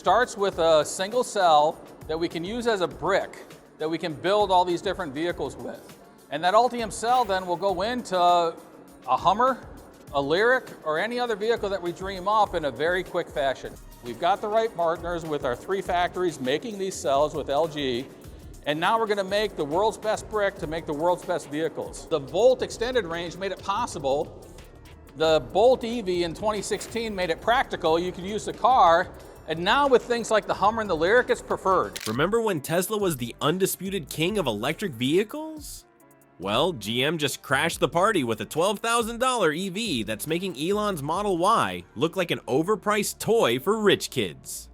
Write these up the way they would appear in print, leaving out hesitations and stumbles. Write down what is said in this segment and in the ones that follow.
starts with a single cell that we can use as a brick that we can build all these different vehicles with. And that Ultium cell then will go into a Hummer, a Lyric, or any other vehicle that we dream up in a very quick fashion. We've got the right partners with our 3 factories making these cells with LG, and now we're going to make the world's best brick to make the world's best vehicles. The Volt extended range made it possible. The Bolt EV in 2016 made it practical. You could use the car, and now with things like the Hummer and the Lyric, it's preferred. Remember when Tesla was the undisputed king of electric vehicles? Well, GM just crashed the party with a $12,000 EV that's making Elon's Model Y look like an overpriced toy for rich kids.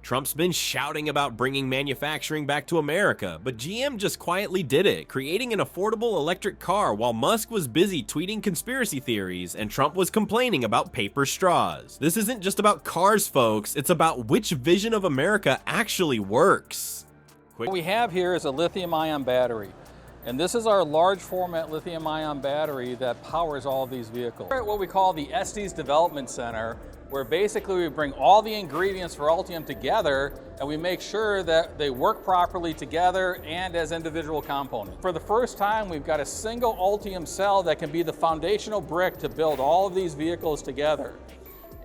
Trump's been shouting about bringing manufacturing back to America, but GM just quietly did it, creating an affordable electric car while Musk was busy tweeting conspiracy theories and Trump was complaining about paper straws. This isn't just about cars, folks, it's about which vision of America actually works. What we have here is a lithium-ion battery. And this is our large format lithium-ion battery that powers all of these vehicles. We're at what we call the Estes Development Center, where basically we bring all the ingredients for Ultium together and we make sure that they work properly together and as individual components. For the first time, we've got a single Ultium cell that can be the foundational brick to build all of these vehicles together.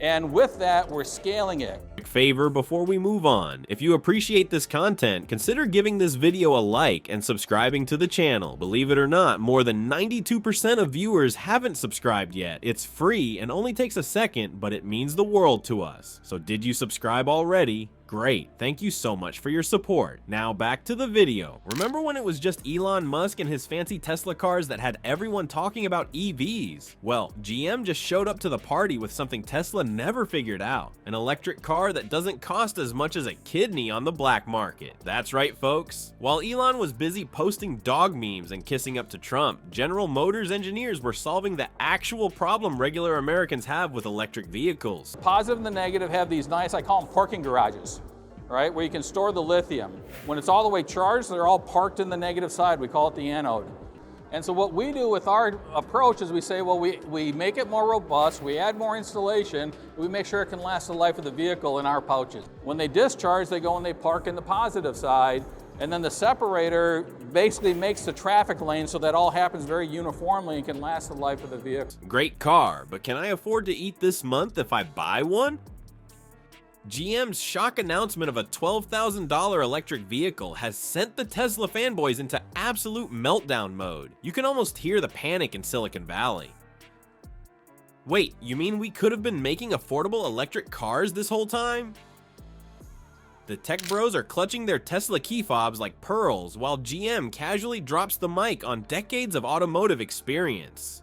And with that, we're scaling it. Quick favor before we move on. If you appreciate this content, consider giving this video a like and subscribing to the channel. Believe it or not, more than 92% of viewers haven't subscribed yet. It's free and only takes a second, but it means the world to us. So did you subscribe already? Great, thank you so much for your support. Now back to the video. Remember when it was just Elon Musk and his fancy Tesla cars that had everyone talking about EVs? Well, GM just showed up to the party with something Tesla never figured out. An electric car that doesn't cost as much as a kidney on the black market. That's right, folks. While Elon was busy posting dog memes and kissing up to Trump, General Motors engineers were solving the actual problem regular Americans have with electric vehicles. The positive and the negative have these nice, I call them parking garages. Right, where you can store the lithium. When it's all the way charged, they're all parked in the negative side. We call it the anode. And so what we do with our approach is we say, well, we make it more robust, we add more insulation, we make sure it can last the life of the vehicle in our pouches. When they discharge, they go and they park in the positive side, and then the separator basically makes the traffic lane so that all happens very uniformly and can last the life of the vehicle. Great car, but can I afford to eat this month if I buy one? GM's shock announcement of a $12,000 electric vehicle has sent the Tesla fanboys into absolute meltdown mode. You can almost hear the panic in Silicon Valley. Wait, you mean we could have been making affordable electric cars this whole time? The tech bros are clutching their Tesla key fobs like pearls, while GM casually drops the mic on decades of automotive experience.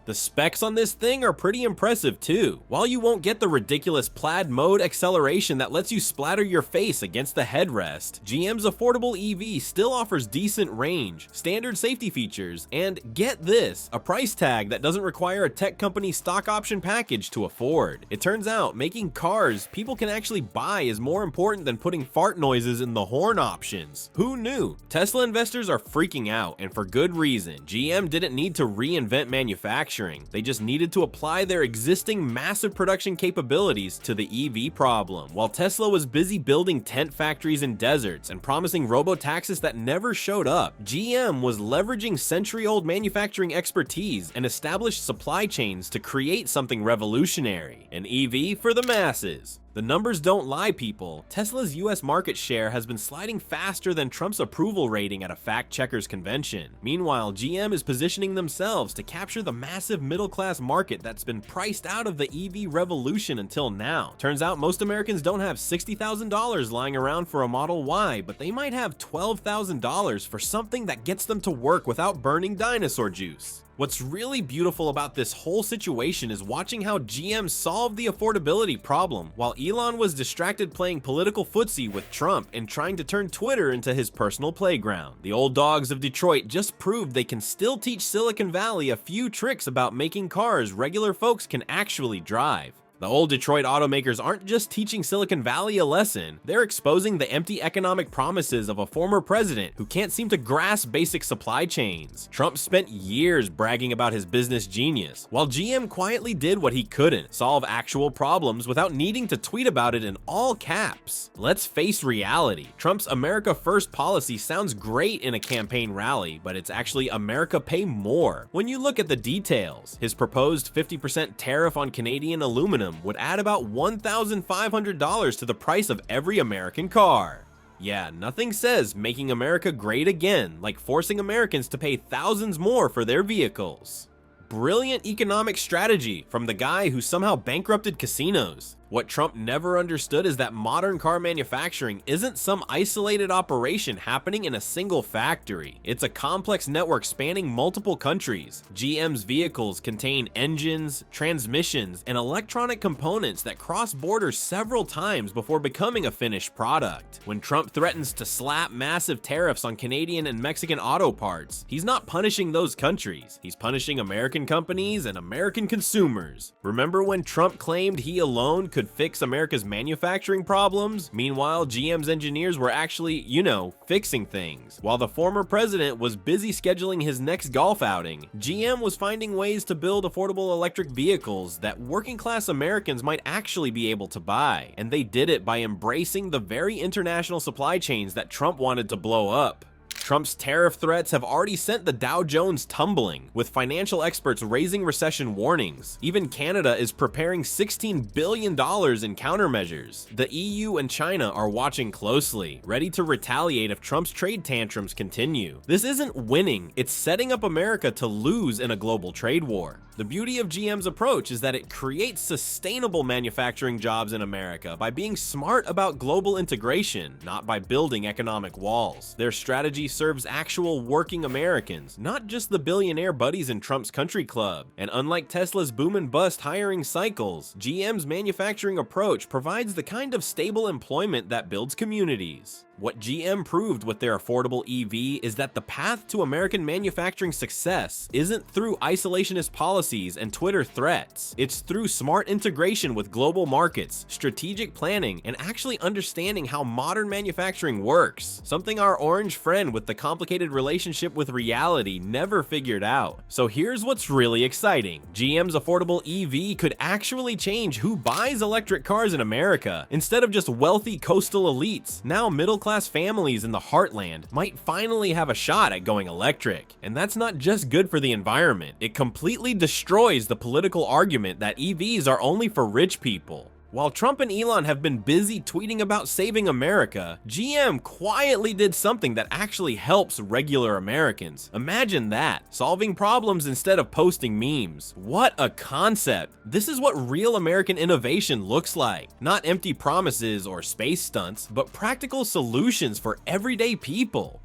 The specs on this thing are pretty impressive too. While you won't get the ridiculous plaid mode acceleration that lets you splatter your face against the headrest, GM's affordable EV still offers decent range, standard safety features, and get this, a price tag that doesn't require a tech company stock option package to afford. It turns out making cars people can actually buy is more important than putting fart noises in the horn options. Who knew? Tesla investors are freaking out, and for good reason. GM didn't need to reinvent manufacturing. They just needed to apply their existing massive production capabilities to the EV problem. While Tesla was busy building tent factories in deserts and promising robo-taxis that never showed up, GM was leveraging century-old manufacturing expertise and established supply chains to create something revolutionary, an EV for the masses. The numbers don't lie, people. Tesla's US market share has been sliding faster than Trump's approval rating at a fact-checkers convention. Meanwhile, GM is positioning themselves to capture the massive middle-class market that's been priced out of the EV revolution until now. Turns out most Americans don't have $60,000 lying around for a Model Y, but they might have $12,000 for something that gets them to work without burning dinosaur juice. What's really beautiful about this whole situation is watching how GM solved the affordability problem while Elon was distracted playing political footsie with Trump and trying to turn Twitter into his personal playground. The old dogs of Detroit just proved they can still teach Silicon Valley a few tricks about making cars regular folks can actually drive. The old Detroit automakers aren't just teaching Silicon Valley a lesson, they're exposing the empty economic promises of a former president who can't seem to grasp basic supply chains. Trump spent years bragging about his business genius, while GM quietly did what he couldn't: solve actual problems without needing to tweet about it in all caps. Let's face reality. Trump's America First policy sounds great in a campaign rally, but it's actually America Pay More. When you look at the details, his proposed 50% tariff on Canadian aluminum would add about $1,500 to the price of every American car. Yeah, nothing says making America great again like forcing Americans to pay thousands more for their vehicles. Brilliant economic strategy from the guy who somehow bankrupted casinos. What Trump never understood is that modern car manufacturing isn't some isolated operation happening in a single factory. It's a complex network spanning multiple countries. GM's vehicles contain engines, transmissions, and electronic components that cross borders several times before becoming a finished product. When Trump threatens to slap massive tariffs on Canadian and Mexican auto parts, he's not punishing those countries. He's punishing American companies and American consumers. Remember when Trump claimed he alone could fix America's manufacturing problems? Meanwhile, GM's engineers were actually, fixing things. While the former president was busy scheduling his next golf outing, GM was finding ways to build affordable electric vehicles that working class Americans might actually be able to buy. And they did it by embracing the very international supply chains that Trump wanted to blow up. Trump's tariff threats have already sent the Dow Jones tumbling, with financial experts raising recession warnings. Even Canada is preparing $16 billion in countermeasures. The EU and China are watching closely, ready to retaliate if Trump's trade tantrums continue. This isn't winning, it's setting up America to lose in a global trade war. The beauty of GM's approach is that it creates sustainable manufacturing jobs in America by being smart about global integration, not by building economic walls. Their strategy serves actual working Americans, not just the billionaire buddies in Trump's country club. And unlike Tesla's boom and bust hiring cycles, GM's manufacturing approach provides the kind of stable employment that builds communities. What GM proved with their affordable EV is that the path to American manufacturing success isn't through isolationist policies and Twitter threats. It's through smart integration with global markets, strategic planning, and actually understanding how modern manufacturing works, something our orange friend with the complicated relationship with reality never figured out. So here's what's really exciting. GM's affordable EV could actually change who buys electric cars in America. Instead of just wealthy coastal elites, now middle-class families in the heartland might finally have a shot at going electric. And that's not just good for the environment, it completely destroys the political argument that EVs are only for rich people. While Trump and Elon have been busy tweeting about saving America, GM quietly did something that actually helps regular Americans. Imagine that, solving problems instead of posting memes. What a concept! This is what real American innovation looks like. Not empty promises or space stunts, but practical solutions for everyday people.